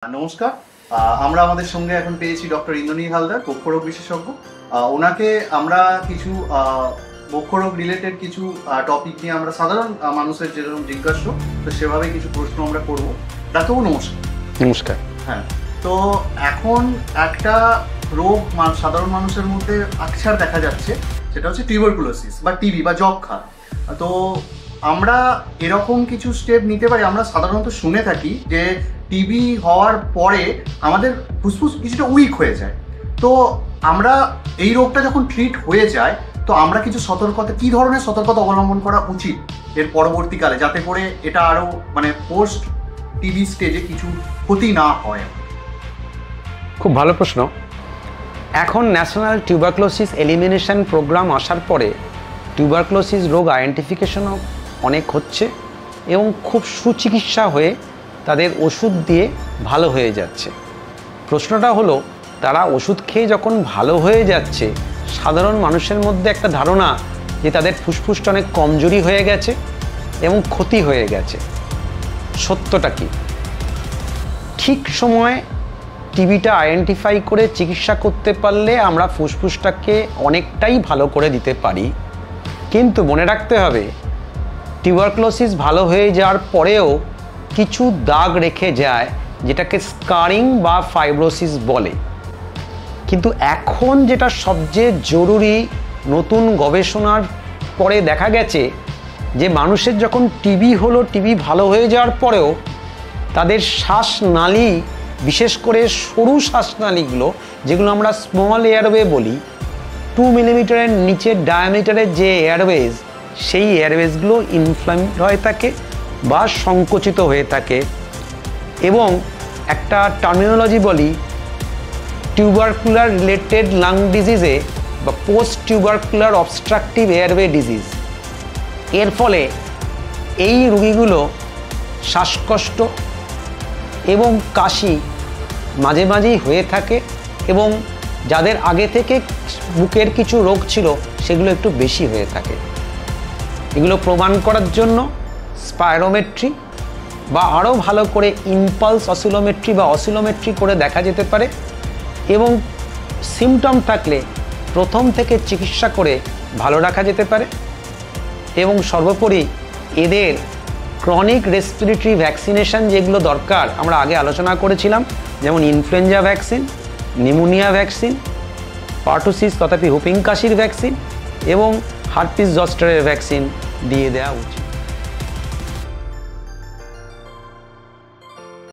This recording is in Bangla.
নমস্কার। আমরা আমাদের সঙ্গে এখন পেয়েছি ডক্টর ইন্দ্রনীল হালদার, বক্ষরোগ বিশেষজ্ঞ। ওনাকে আমরা কিছু বক্ষরোগ রিলেটেড কিছু টপিক নিয়ে আমরা সাধারণ মানুষের যেরকম জিজ্ঞাসা তো সেভাবে কিছু প্রশ্ন আমরা করব। ডাক্তারবাবু নমস্কার। নমস্কার। হ্যাঁ, তো এখন একটা রোগ সাধারণ মানুষের মধ্যে আকছার দেখা যাচ্ছে, সেটা হচ্ছে টিউবারকুলোসিস বা টিবি বা যক্ষ্মা। তো আমরা এরকম কিছু স্টেপ নিতে পারি। আমরা সাধারণত শুনে থাকি যে টিবি হওয়ার পরে আমাদের ফুসফুস কিছুটা উইক হয়ে যায়। তো আমরা এই রোগটা যখন ট্রিট হয়ে যায় তো আমরা কিছু সতর্কতা, কী ধরনের সতর্কতা অবলম্বন করা উচিত এর পরবর্তীকালে, যাতে করে এটা আরও পোস্ট টিবি স্টেজে কিছু ক্ষতি না হয়? খুব ভালো প্রশ্ন। এখন ন্যাশনাল টিউবারকুলোসিস এলিমিনেশন প্রোগ্রাম আসার পরে টিউবারকুলোসিস রোগ আইডেন্টিফিকেশনও অনেক হচ্ছে এবং খুব সুচিকিৎসা হয়ে তাদের ওষুধ দিয়ে ভালো হয়ে যাচ্ছে। প্রশ্নটা হলো, তারা ওষুধ খেয়ে যখন ভালো হয়ে যাচ্ছে, সাধারণ মানুষের মধ্যে একটা ধারণা যে তাদের ফুসফুসটা অনেক কমজোরি হয়ে গেছে এবং ক্ষতি হয়ে গেছে। সত্যটা কি? ঠিক সময়ে টিবিটা আইডেন্টিফাই করে চিকিৎসা করতে পারলে আমরা ফুসফুসটাকে অনেকটাই ভালো করে দিতে পারি। কিন্তু মনে রাখতে হবে, টিউবারকুলোসিস ভালো হয়ে যাওয়ার পরেও কিছু দাগ রেখে যায়, যেটাকে স্কারিং বা ফাইব্রোসিস বলে। কিন্তু এখন যেটা সবচেয়ে জরুরি, নতুন গবেষণার পরে দেখা গেছে যে মানুষের যখন টিবি হলো, টিবি ভালো হয়ে যাওয়ার পরেও তাদের শ্বাসনালী, বিশেষ করে সরু শ্বাসনালীগুলো, যেগুলো আমরা স্মল এয়ারওয়ে বলি, 2 মিলিমিটারের নিচের ডায়ামিটারের যে এয়ারওয়েজ, সেই এয়ারওয়েজগুলো ইনফ্লামেড হয়ে থাকে বা সংকুচিত হয়ে থাকে। এবং একটা টার্মিনোলজি বলি, টিউবারকুলার রিলেটেড লাং ডিজিজে বা post tubercular obstructive airway disease, এর ফলে এই রোগীগুলো শ্বাসকষ্ট এবং কাশি মাঝে মাঝেই হয়ে থাকে, এবং যাদের আগে থেকে বুকের কিছু রোগ ছিল সেগুলো একটু বেশি হয়ে থাকে। এগুলো প্রমাণ করার জন্য স্পাইরোমেট্রি বা আরও ভালো করে ইম্পালস অসিলোমেট্রি বা অসিলোমেট্রি করে দেখা যেতে পারে, এবং সিমটম থাকলে প্রথম থেকে চিকিৎসা করে ভালো রাখা যেতে পারে। এবং সর্বোপরি এদের ক্রনিক রেসপিরেটরি ভ্যাকসিনেশন যেগুলো দরকার, আমরা আগে আলোচনা করেছিলাম, যেমন influenza vaccine, pneumonia vaccine, pertussis তথাপি হুপিং কাশির ভ্যাকসিন এবং হার্পিস জস্টারের ভ্যাকসিন দিয়ে দেওয়া উচিত।